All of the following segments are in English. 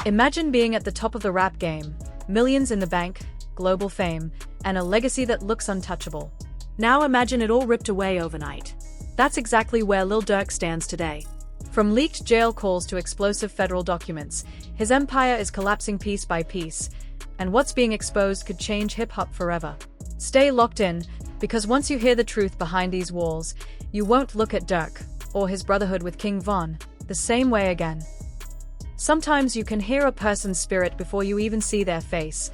Imagine being at the top of the rap game, millions in the bank, global fame, and a legacy that looks untouchable. Now imagine it all ripped away overnight. That's exactly where Lil Durk stands today. From leaked jail calls to explosive federal documents, his empire is collapsing piece by piece, and what's being exposed could change hip-hop forever. Stay locked in, because once you hear the truth behind these walls, you won't look at Durk, or his brotherhood with King Vaughn, the same way again. Sometimes you can hear a person's spirit before you even see their face,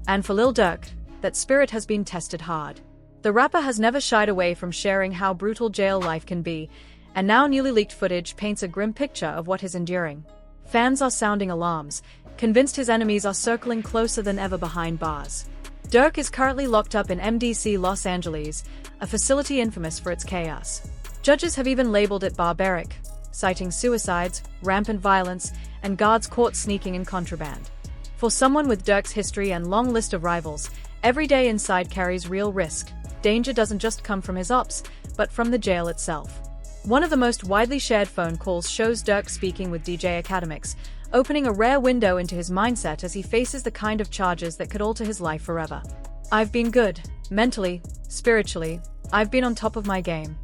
and for Lil Durk, that spirit has been tested hard. The rapper has never shied away from sharing how brutal jail life can be, and now newly leaked footage paints a grim picture of what he's enduring. Fans are sounding alarms, convinced his enemies are circling closer than ever behind bars. Durk is currently locked up in MDC Los Angeles, a facility infamous for its chaos. Judges have even labeled it barbaric, citing suicides, rampant violence, and guards caught sneaking in contraband. For someone with Durk's history and long list of rivals, every day inside carries real risk. Danger doesn't just come from his ops, but from the jail itself. One of the most widely shared phone calls shows Durk speaking with DJ Academics, opening a rare window into his mindset as he faces the kind of charges that could alter his life forever. "I've been good, mentally, spiritually, I've been on top of my game."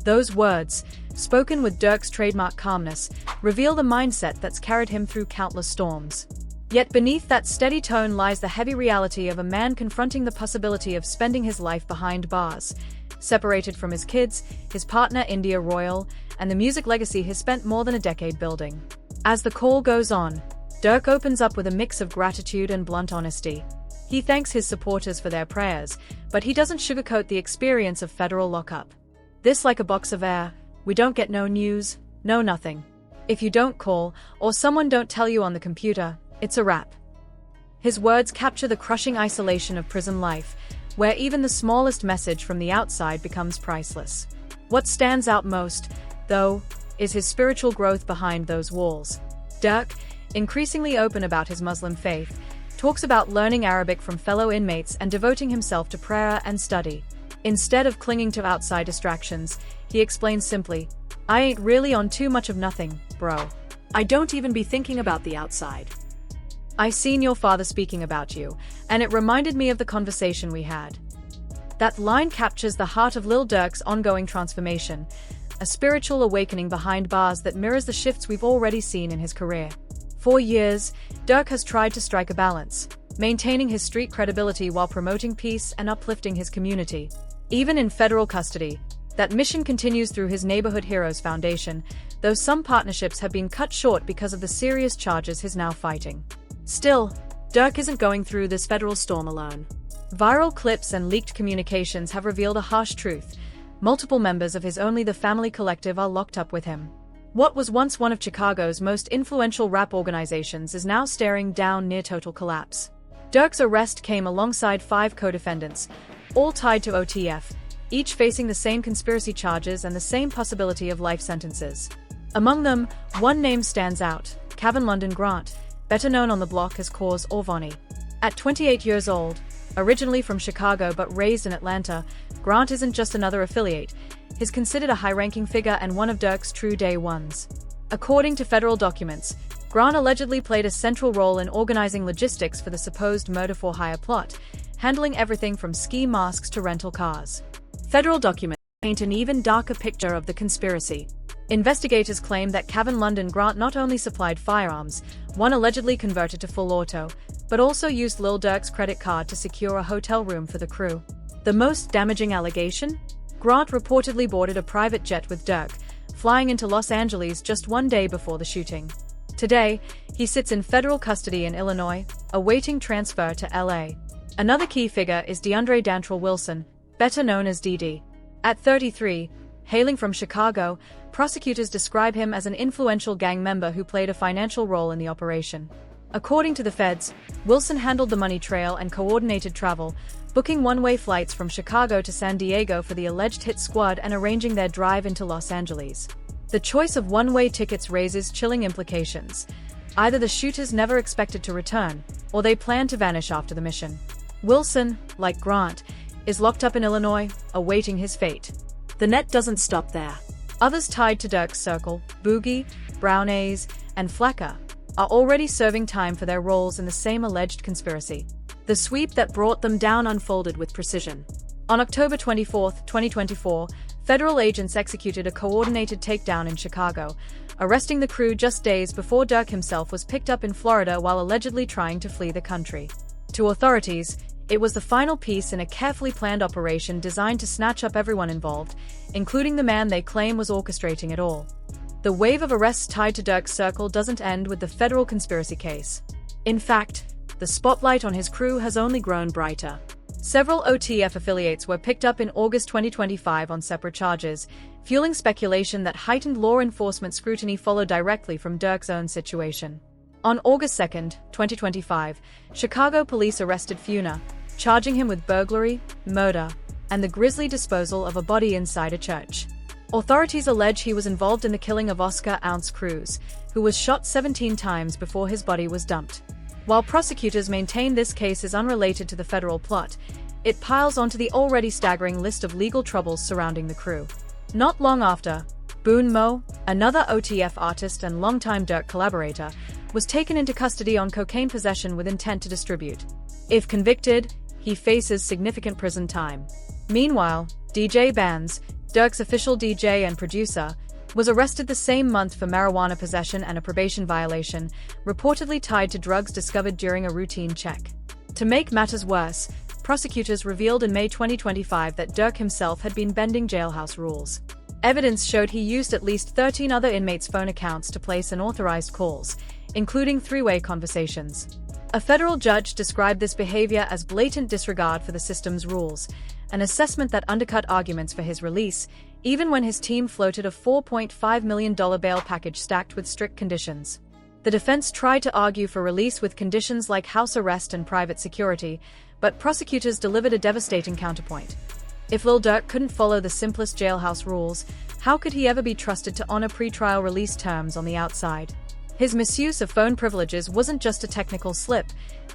Those words, spoken with Durk's trademark calmness, reveal the mindset that's carried him through countless storms. Yet beneath that steady tone lies the heavy reality of a man confronting the possibility of spending his life behind bars, separated from his kids, his partner India Royal, and the music legacy he's spent more than a decade building. As the call goes on, Durk opens up with a mix of gratitude and blunt honesty. He thanks his supporters for their prayers, but he doesn't sugarcoat the experience of federal lockup. "This like a box of air, we don't get no news, no nothing. If you don't call, or someone don't tell you on the computer, it's a wrap." His words capture the crushing isolation of prison life, where even the smallest message from the outside becomes priceless. What stands out most, though, is his spiritual growth behind those walls. Durk, increasingly open about his Muslim faith, talks about learning Arabic from fellow inmates and devoting himself to prayer and study. Instead of clinging to outside distractions, he explains simply, "I ain't really on too much of nothing, bro. I don't even be thinking about the outside. I seen your father speaking about you, and it reminded me of the conversation we had." That line captures the heart of Lil Durk's ongoing transformation, a spiritual awakening behind bars that mirrors the shifts we've already seen in his career. For years, Durk has tried to strike a balance, maintaining his street credibility while promoting peace and uplifting his community. Even in federal custody, that mission continues through his Neighborhood Heroes Foundation, though some partnerships have been cut short because of the serious charges he's now fighting. Still, Durk isn't going through this federal storm alone. Viral clips and leaked communications have revealed a harsh truth. Multiple members of his Only the Family collective are locked up with him. What was once one of Chicago's most influential rap organizations is now staring down near total collapse. Durk's arrest came alongside 5 co-defendants, all tied to OTF, each facing the same conspiracy charges and the same possibility of life sentences. Among them, one name stands out, Kevin London Grant, better known on the block as Cause or Vonnie. At 28 years old, originally from Chicago but raised in Atlanta, Grant isn't just another affiliate. He's considered a high-ranking figure and one of Durk's true day ones. According to federal documents, Grant allegedly played a central role in organizing logistics for the supposed murder-for-hire plot, handling everything from ski masks to rental cars. Federal documents paint an even darker picture of the conspiracy. Investigators claim that Kevin London Grant not only supplied firearms, one allegedly converted to full auto, but also used Lil Durk's credit card to secure a hotel room for the crew. The most damaging allegation? Grant reportedly boarded a private jet with Durk, flying into Los Angeles just one day before the shooting. Today, he sits in federal custody in Illinois, awaiting transfer to LA. Another key figure is DeAndre Dantrell Wilson, better known as DD. At 33, hailing from Chicago, prosecutors describe him as an influential gang member who played a financial role in the operation. According to the feds, Wilson handled the money trail and coordinated travel, booking one-way flights from Chicago to San Diego for the alleged hit squad and arranging their drive into Los Angeles. The choice of one-way tickets raises chilling implications. Either the shooters never expected to return, or they planned to vanish after the mission. Wilson, like Grant, is locked up in Illinois, awaiting his fate. The net doesn't stop there. Others tied to Durk's circle, Boogie, Brown A's, and Flacca, are already serving time for their roles in the same alleged conspiracy. The sweep that brought them down unfolded with precision. On October 24, 2024, federal agents executed a coordinated takedown in Chicago, arresting the crew just days before Durk himself was picked up in Florida while allegedly trying to flee the country. To authorities, it was the final piece in a carefully planned operation designed to snatch up everyone involved, including the man they claim was orchestrating it all. The wave of arrests tied to Durk's circle doesn't end with the federal conspiracy case. In fact, the spotlight on his crew has only grown brighter. Several OTF affiliates were picked up in August 2025 on separate charges, fueling speculation that heightened law enforcement scrutiny followed directly from Durk's own situation. On August 2, 2025, Chicago police arrested Funa, charging him with burglary, murder, and the grisly disposal of a body inside a church. Authorities allege he was involved in the killing of Oscar Ounce Cruz, who was shot 17 times before his body was dumped. While prosecutors maintain this case is unrelated to the federal plot, it piles onto the already staggering list of legal troubles surrounding the crew. Not long after, Boone Mo, another OTF artist and longtime Durk collaborator, was taken into custody on cocaine possession with intent to distribute. If convicted, he faces significant prison time. Meanwhile, DJ Bands, Durk's official DJ and producer, was arrested the same month for marijuana possession and a probation violation, reportedly tied to drugs discovered during a routine check. To make matters worse, prosecutors revealed in May 2025 that Durk himself had been bending jailhouse rules. Evidence showed he used at least 13 other inmates' phone accounts to place unauthorized calls, including three-way conversations. A federal judge described this behavior as blatant disregard for the system's rules, an assessment that undercut arguments for his release, even when his team floated a $4.5 million bail package stacked with strict conditions. The defense tried to argue for release with conditions like house arrest and private security, but prosecutors delivered a devastating counterpoint. If Lil Durk couldn't follow the simplest jailhouse rules, how could he ever be trusted to honor pretrial release terms on the outside? His misuse of phone privileges wasn't just a technical slip,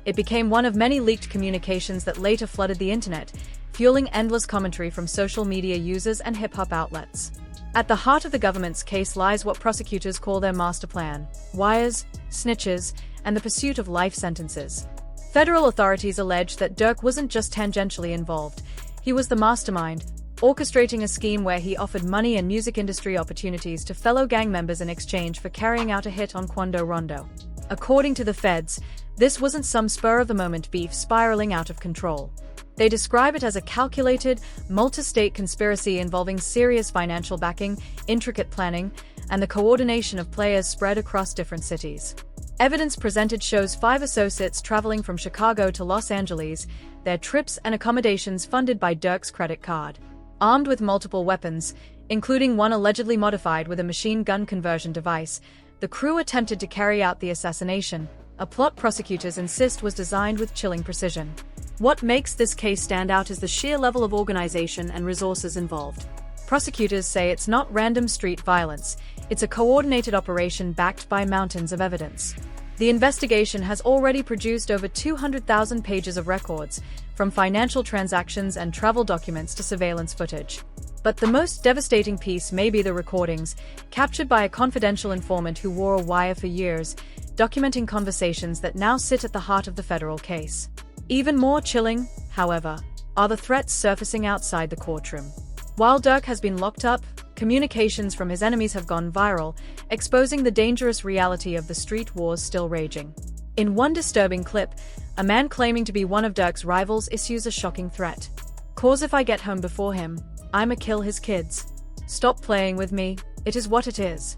it became one of many leaked communications that later flooded the internet, fueling endless commentary from social media users and hip-hop outlets. At the heart of the government's case lies what prosecutors call their master plan: wires, snitches, and the pursuit of life sentences. Federal authorities allege that Durk wasn't just tangentially involved, he was the mastermind, orchestrating a scheme where he offered money and music industry opportunities to fellow gang members in exchange for carrying out a hit on Quando Rondo. According to the feds, this wasn't some spur-of-the-moment beef spiraling out of control. They describe it as a calculated, multi-state conspiracy involving serious financial backing, intricate planning, and the coordination of players spread across different cities. Evidence presented shows 5 associates traveling from Chicago to Los Angeles, their trips and accommodations funded by Durk's credit card. Armed with multiple weapons, including one allegedly modified with a machine gun conversion device, the crew attempted to carry out the assassination, a plot prosecutors insist was designed with chilling precision. What makes this case stand out is the sheer level of organization and resources involved. Prosecutors say it's not random street violence, it's a coordinated operation backed by mountains of evidence. The investigation has already produced over 200,000 pages of records, from financial transactions and travel documents to surveillance footage. But the most devastating piece may be the recordings, captured by a confidential informant who wore a wire for years, documenting conversations that now sit at the heart of the federal case. Even more chilling, however, are the threats surfacing outside the courtroom. While Durk has been locked up, communications from his enemies have gone viral, exposing the dangerous reality of the street wars still raging. In one disturbing clip, a man claiming to be one of Durk's rivals issues a shocking threat. "'Cause if I get home before him, I'ma kill his kids. Stop playing with me, it is what it is."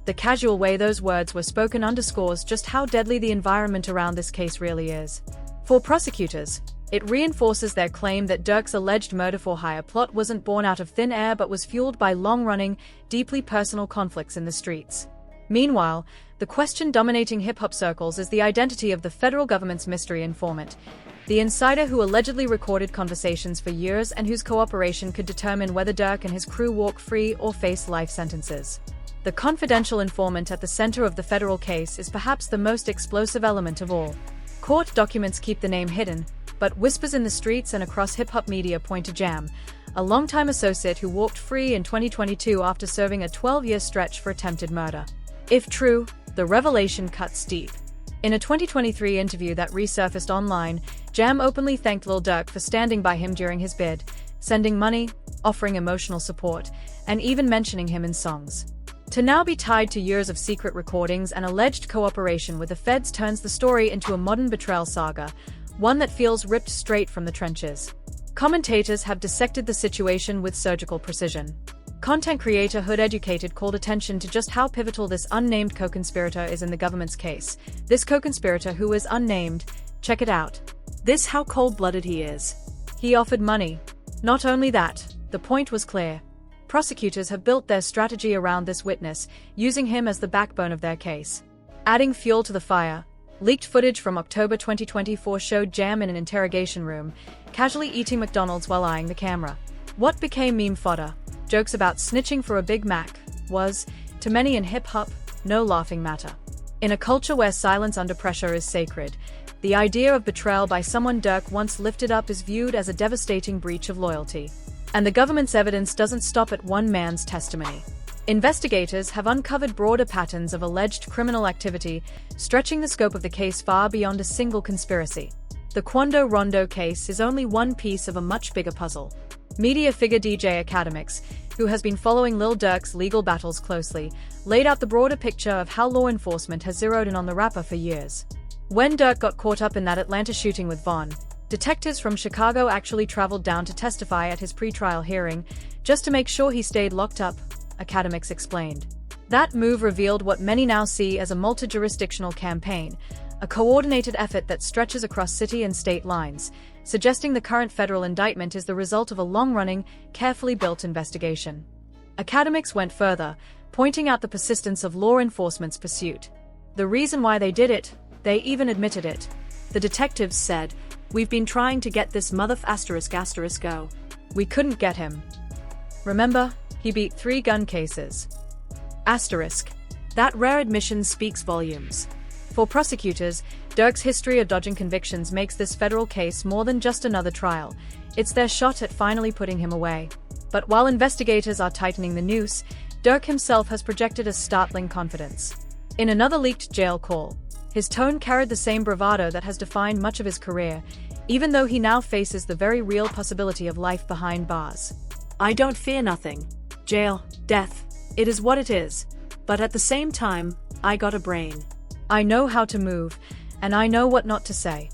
The casual way those words were spoken underscores just how deadly the environment around this case really is. For prosecutors, it reinforces their claim that Durk's alleged murder-for-hire plot wasn't born out of thin air but was fueled by long-running, deeply personal conflicts in the streets. Meanwhile, the question dominating hip-hop circles is the identity of the federal government's mystery informant, the insider who allegedly recorded conversations for years and whose cooperation could determine whether Durk and his crew walk free or face life sentences. The confidential informant at the center of the federal case is perhaps the most explosive element of all. Court documents keep the name hidden, but whispers in the streets and across hip-hop media point to Jam, a longtime associate who walked free in 2022 after serving a 12-year stretch for attempted murder. If true, The revelation cuts deep. In a 2023 interview that resurfaced online, Jam openly thanked Lil Durk for standing by him during his bid, sending money, offering emotional support, and even mentioning him in songs. To now be tied to years of secret recordings and alleged cooperation with the feds turns the story into a modern betrayal saga, one that feels ripped straight from the trenches. Commentators have dissected the situation with surgical precision. Content creator Hood Educated called attention to just how pivotal this unnamed co-conspirator is in the government's case. This co-conspirator who is unnamed, check it out. This how cold-blooded he is. He offered money. Not only that, the point was clear. Prosecutors have built their strategy around this witness, using him as the backbone of their case. Adding fuel to the fire, leaked footage from October 2024 showed Jam in an interrogation room, casually eating McDonald's while eyeing the camera. What became meme fodder, jokes about snitching for a Big Mac, was, to many in hip-hop, no laughing matter. In a culture where silence under pressure is sacred, the idea of betrayal by someone Durk once lifted up is viewed as a devastating breach of loyalty. And the government's evidence doesn't stop at one man's testimony. Investigators have uncovered broader patterns of alleged criminal activity, stretching the scope of the case far beyond a single conspiracy. The Quando Rondo case is only one piece of a much bigger puzzle. Media figure DJ Academics, who has been following Lil Durk's legal battles closely, laid out the broader picture of how law enforcement has zeroed in on the rapper for years. When Durk got caught up in that Atlanta shooting with Vaughn, detectives from Chicago actually traveled down to testify at his pretrial hearing, just to make sure he stayed locked up, Academics explained. That move revealed what many now see as a multi-jurisdictional campaign, a coordinated effort that stretches across city and state lines, suggesting the current federal indictment is the result of a long-running, carefully built investigation. Academics went further, pointing out the persistence of law enforcement's pursuit. The reason why they did it, they even admitted it. The detectives said, "We've been trying to get this go. We couldn't get him. Remember, he beat 3 gun cases. That rare admission speaks volumes." For prosecutors, Durk's history of dodging convictions makes this federal case more than just another trial. It's their shot at finally putting him away. But while investigators are tightening the noose, Durk himself has projected a startling confidence. In another leaked jail call, his tone carried the same bravado that has defined much of his career, even though he now faces the very real possibility of life behind bars. "I don't fear nothing. Jail, death, it is what it is. But at the same time, I got a brain. I know how to move, and I know what not to say."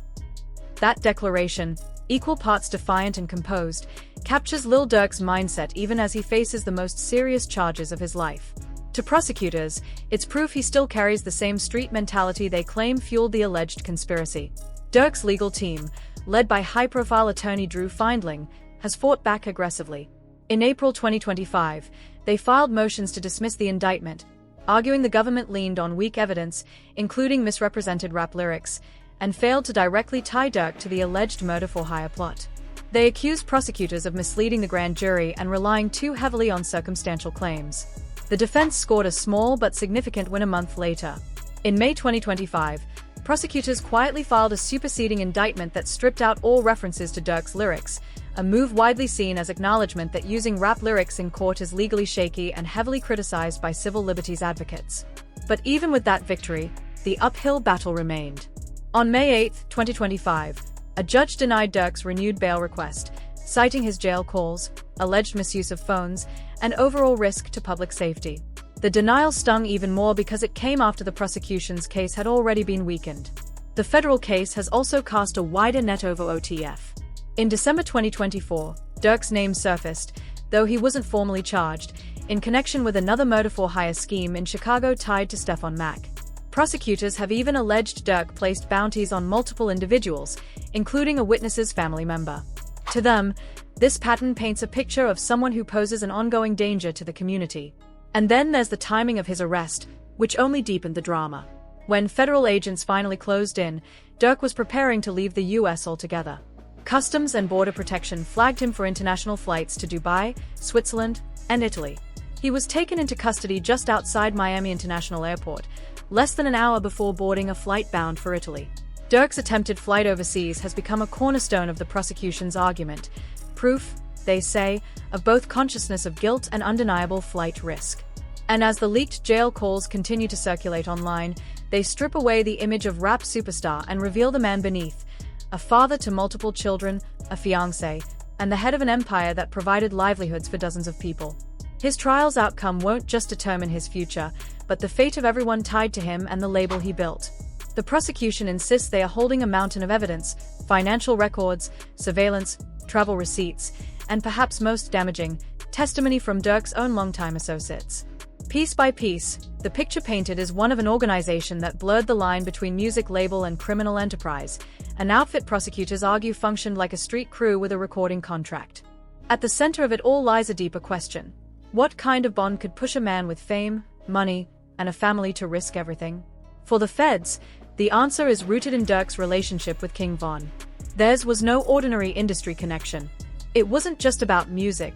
That declaration, equal parts defiant and composed, captures Lil Durk's mindset even as he faces the most serious charges of his life. To prosecutors, it's proof he still carries the same street mentality they claim fueled the alleged conspiracy. Durk's legal team, led by high-profile attorney Drew Findling, has fought back aggressively. In April 2025, they filed motions to dismiss the indictment, arguing the government leaned on weak evidence, including misrepresented rap lyrics, and failed to directly tie Durk to the alleged murder-for-hire plot. They accused prosecutors of misleading the grand jury and relying too heavily on circumstantial claims. The defense scored a small but significant win a month later. In May 2025, prosecutors quietly filed a superseding indictment that stripped out all references to Durk's lyrics, a move widely seen as acknowledgement that using rap lyrics in court is legally shaky and heavily criticized by civil liberties advocates. But even with that victory, the uphill battle remained. On May 8, 2025, a judge denied Durk's renewed bail request, citing his jail calls, alleged misuse of phones, and overall risk to public safety. The denial stung even more because it came after the prosecution's case had already been weakened. The federal case has also cast a wider net over OTF. In December 2024, Durk's name surfaced, though he wasn't formally charged, in connection with another murder-for-hire scheme in Chicago tied to Stephon Mack. Prosecutors have even alleged Durk placed bounties on multiple individuals, including a witness's family member. To them, this pattern paints a picture of someone who poses an ongoing danger to the community. And then there's the timing of his arrest, which only deepened the drama. When federal agents finally closed in, Durk was preparing to leave the US altogether. Customs and Border Protection flagged him for international flights to Dubai, Switzerland, and Italy. He was taken into custody just outside Miami International Airport, less than an hour before boarding a flight bound for Italy. Durk's attempted flight overseas has become a cornerstone of the prosecution's argument, proof, they say, of both consciousness of guilt and undeniable flight risk. And as the leaked jail calls continue to circulate online, they strip away the image of rap superstar and reveal the man beneath, a father to multiple children, a fiancé, and the head of an empire that provided livelihoods for dozens of people. His trial's outcome won't just determine his future, but the fate of everyone tied to him and the label he built. The prosecution insists they are holding a mountain of evidence: financial records, surveillance, travel receipts, and perhaps most damaging, testimony from Durk's own longtime associates. Piece by piece, the picture painted is one of an organization that blurred the line between music label and criminal enterprise, an outfit prosecutors argue functioned like a street crew with a recording contract. At the center of it all lies a deeper question. What kind of bond could push a man with fame, money, and a family to risk everything? For the feds, the answer is rooted in Durk's relationship with King Vaughn. Theirs was no ordinary industry connection. It wasn't just about music.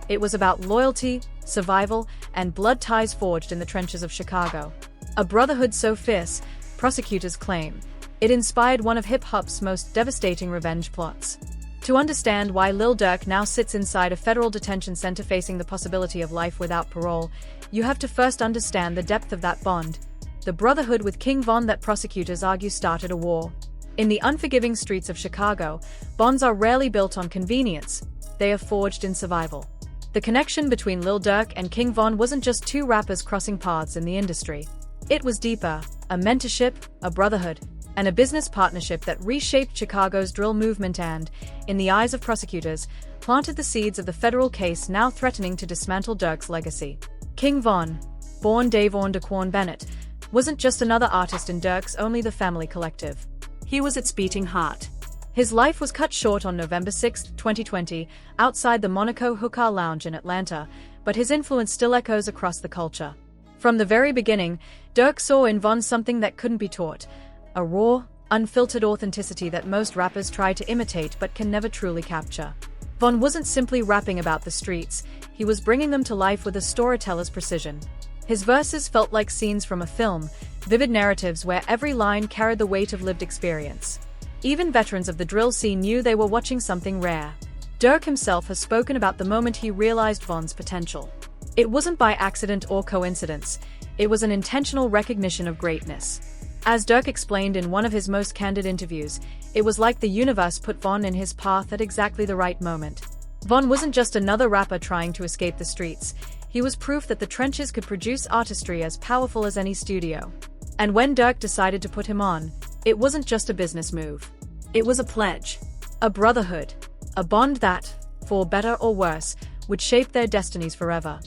It was about loyalty, survival, and blood ties forged in the trenches of Chicago. A brotherhood so fierce, prosecutors claim, it inspired one of hip-hop's most devastating revenge plots. To understand why Lil Durk now sits inside a federal detention center facing the possibility of life without parole, you have to first understand the depth of that bond, the brotherhood with King Vaughn that prosecutors argue started a war. In the unforgiving streets of Chicago, bonds are rarely built on convenience, they are forged in survival. The connection between Lil Durk and King Vaughn wasn't just two rappers crossing paths in the industry. It was deeper, a mentorship, a brotherhood, and a business partnership that reshaped Chicago's drill movement and, in the eyes of prosecutors, planted the seeds of the federal case now threatening to dismantle Durk's legacy. King Vaughn, born Davon Daquan Bennett, wasn't just another artist in Durk's Only the Family collective. He was its beating heart. His life was cut short on November 6, 2020, outside the Monaco Hookah Lounge in Atlanta, but his influence still echoes across the culture. From the very beginning, Durk saw in Vaughn something that couldn't be taught: a raw, unfiltered authenticity that most rappers try to imitate but can never truly capture. Vaughn wasn't simply rapping about the streets, he was bringing them to life with a storyteller's precision. His verses felt like scenes from a film, vivid narratives where every line carried the weight of lived experience. Even veterans of the drill scene knew they were watching something rare. Durk himself has spoken about the moment he realized Vaughn's potential. It wasn't by accident or coincidence, it was an intentional recognition of greatness. As Durk explained in one of his most candid interviews, it was like the universe put Vaughn in his path at exactly the right moment. Vaughn wasn't just another rapper trying to escape the streets, he was proof that the trenches could produce artistry as powerful as any studio. And when Durk decided to put him on, it wasn't just a business move. It was a pledge, a brotherhood, a bond that, for better or worse, would shape their destinies forever.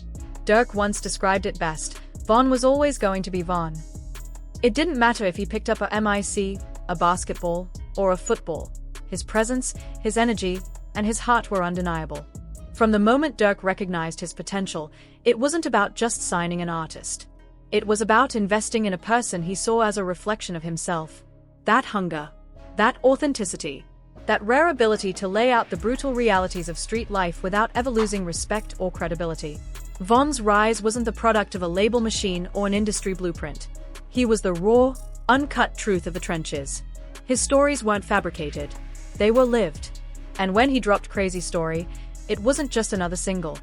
Durk once described it best: Vaughn was always going to be Vaughn. It didn't matter if he picked up a mic, a basketball, or a football. His presence, his energy, and his heart were undeniable. From the moment Durk recognized his potential, it wasn't about just signing an artist. It was about investing in a person he saw as a reflection of himself. That hunger, that authenticity, that rare ability to lay out the brutal realities of street life without ever losing respect or credibility. Vaughn's rise wasn't the product of a label machine or an industry blueprint. He was the raw, uncut truth of the trenches. His stories weren't fabricated, they were lived. And when he dropped Crazy Story, it wasn't just another single.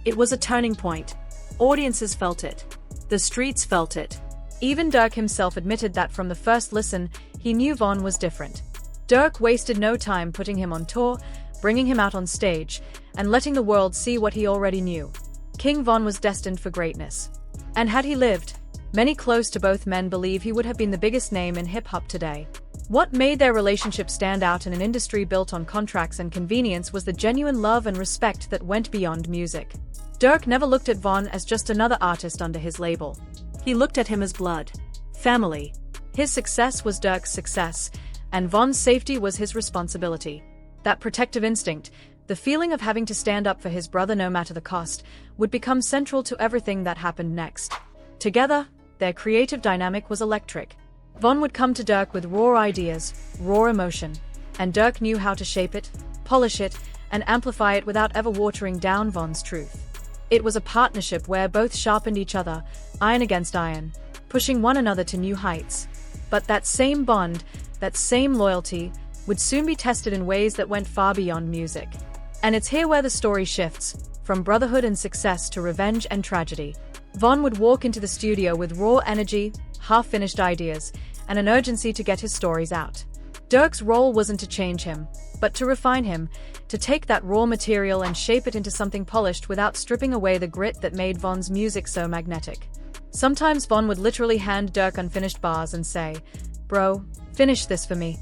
It was a turning point. Audiences felt it. The streets felt it. Even Durk himself admitted that from the first listen, he knew Vaughn was different. Durk wasted no time putting him on tour, bringing him out on stage, and letting the world see what he already knew. King Vaughn was destined for greatness. And had he lived, many close to both men believe he would have been the biggest name in hip-hop today. What made their relationship stand out in an industry built on contracts and convenience was the genuine love and respect that went beyond music. Durk never looked at Vaughn as just another artist under his label. He looked at him as blood, family. His success was Durk's success, and Vaughn's safety was his responsibility. That protective instinct, the feeling of having to stand up for his brother no matter the cost, would become central to everything that happened next. Together, their creative dynamic was electric. Vaughn would come to Durk with raw ideas, raw emotion, and Durk knew how to shape it, polish it, and amplify it without ever watering down Vaughn's truth. It was a partnership where both sharpened each other, iron against iron, pushing one another to new heights. But that same bond, that same loyalty, would soon be tested in ways that went far beyond music. And it's here where the story shifts, from brotherhood and success to revenge and tragedy. Vaughn would walk into the studio with raw energy, half-finished ideas, and an urgency to get his stories out. Durk's role wasn't to change him, but to refine him, to take that raw material and shape it into something polished without stripping away the grit that made Vaughn's music so magnetic. Sometimes Vaughn would literally hand Durk unfinished bars and say, "Bro, finish this for me."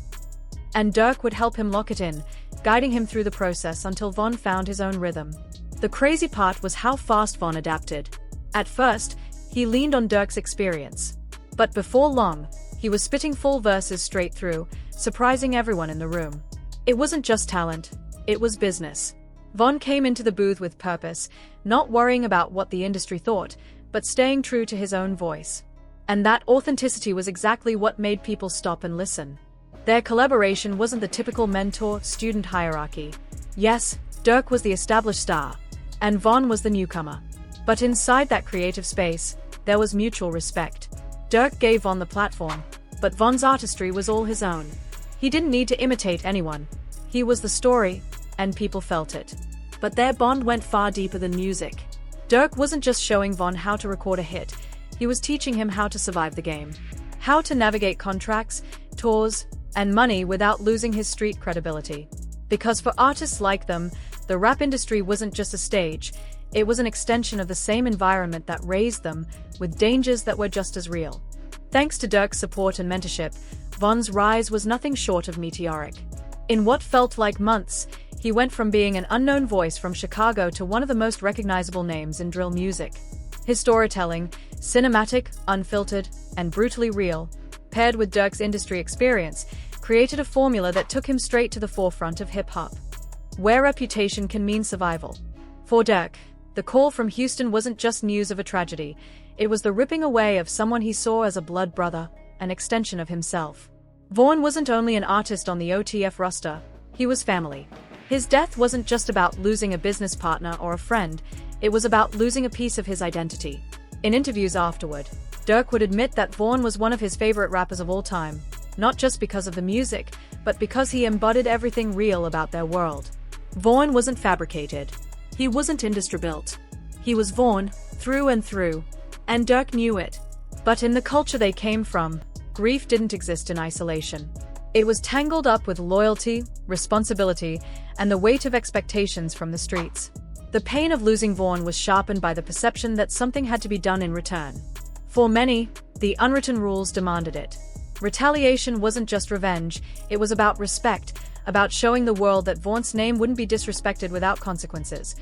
And Durk would help him lock it in, guiding him through the process until Vaughn found his own rhythm. The crazy part was how fast Vaughn adapted. At first, he leaned on Durk's experience. But before long, he was spitting full verses straight through, surprising everyone in the room. It wasn't just talent, it was business. Vaughn came into the booth with purpose, not worrying about what the industry thought, but staying true to his own voice. And that authenticity was exactly what made people stop and listen. Their collaboration wasn't the typical mentor-student hierarchy. Yes, Durk was the established star, and Vaughn was the newcomer. But inside that creative space, there was mutual respect. Durk gave Vaughn the platform, but Vaughn's artistry was all his own. He didn't need to imitate anyone. He was the story, and people felt it. But their bond went far deeper than music. Durk wasn't just showing Vaughn how to record a hit, he was teaching him how to survive the game. How to navigate contracts, tours, and money without losing his street credibility. Because for artists like them, the rap industry wasn't just a stage, it was an extension of the same environment that raised them, with dangers that were just as real. Thanks to Durk's support and mentorship, Vaughn's rise was nothing short of meteoric. In what felt like months, he went from being an unknown voice from Chicago to one of the most recognizable names in drill music. His storytelling, cinematic, unfiltered, and brutally real, paired with Durk's industry experience, created a formula that took him straight to the forefront of hip-hop, where reputation can mean survival. For Durk, the call from Houston wasn't just news of a tragedy, it was the ripping away of someone he saw as a blood brother, an extension of himself. Vaughn wasn't only an artist on the OTF roster, he was family. His death wasn't just about losing a business partner or a friend, it was about losing a piece of his identity. In interviews afterward, Durk would admit that Vaughn was one of his favorite rappers of all time, not just because of the music, but because he embodied everything real about their world. Vaughn wasn't fabricated. He wasn't industry built. He was Vaughn, through and through. And Durk knew it. But in the culture they came from, grief didn't exist in isolation. It was tangled up with loyalty, responsibility, and the weight of expectations from the streets. The pain of losing Vaughn was sharpened by the perception that something had to be done in return. For many, the unwritten rules demanded it. Retaliation wasn't just revenge, it was about respect, about showing the world that Vaughn's name wouldn't be disrespected without consequences.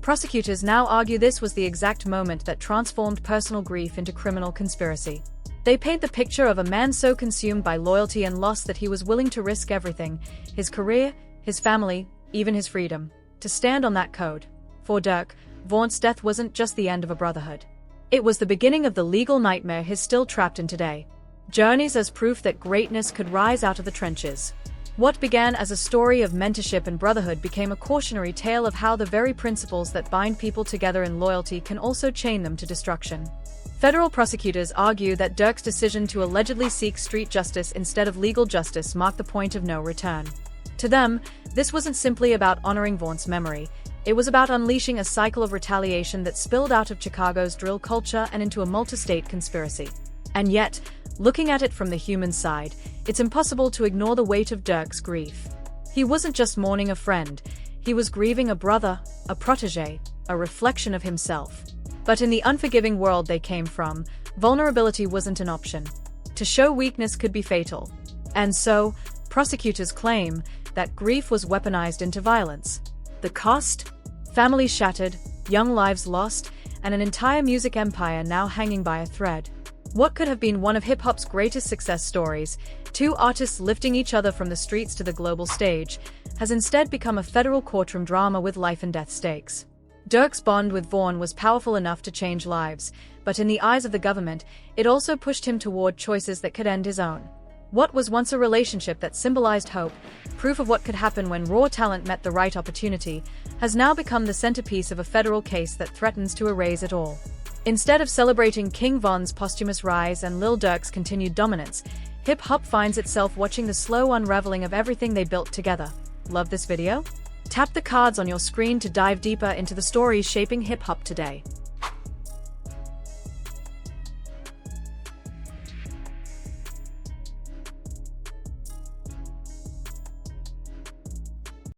Prosecutors now argue this was the exact moment that transformed personal grief into criminal conspiracy. They paint the picture of a man so consumed by loyalty and loss that he was willing to risk everything, his career, his family, even his freedom, to stand on that code. For Durk, Vaughn's death wasn't just the end of a brotherhood. It was the beginning of the legal nightmare he's still trapped in today. Journeys as proof that greatness could rise out of the trenches. What began as a story of mentorship and brotherhood became a cautionary tale of how the very principles that bind people together in loyalty can also chain them to destruction. Federal prosecutors argue that Durk's decision to allegedly seek street justice instead of legal justice marked the point of no return. To them, this wasn't simply about honoring Vaughn's memory, it was about unleashing a cycle of retaliation that spilled out of Chicago's drill culture and into a multi-state conspiracy. And yet, looking at it from the human side, it's impossible to ignore the weight of Durk's grief. He wasn't just mourning a friend, he was grieving a brother, a protege, a reflection of himself. But in the unforgiving world they came from, vulnerability wasn't an option. To show weakness could be fatal. And so, prosecutors claim that grief was weaponized into violence. The cost? Families shattered, young lives lost, and an entire music empire now hanging by a thread. What could have been one of hip-hop's greatest success stories, two artists lifting each other from the streets to the global stage, has instead become a federal courtroom drama with life-and-death stakes. Durk's bond with Vaughn was powerful enough to change lives, but in the eyes of the government, it also pushed him toward choices that could end his own. What was once a relationship that symbolized hope, proof of what could happen when raw talent met the right opportunity, has now become the centerpiece of a federal case that threatens to erase it all. Instead of celebrating King Vaughn's posthumous rise and Lil Durk's continued dominance, hip-hop finds itself watching the slow unraveling of everything they built together. Love this video? Tap the cards on your screen to dive deeper into the stories shaping hip-hop today.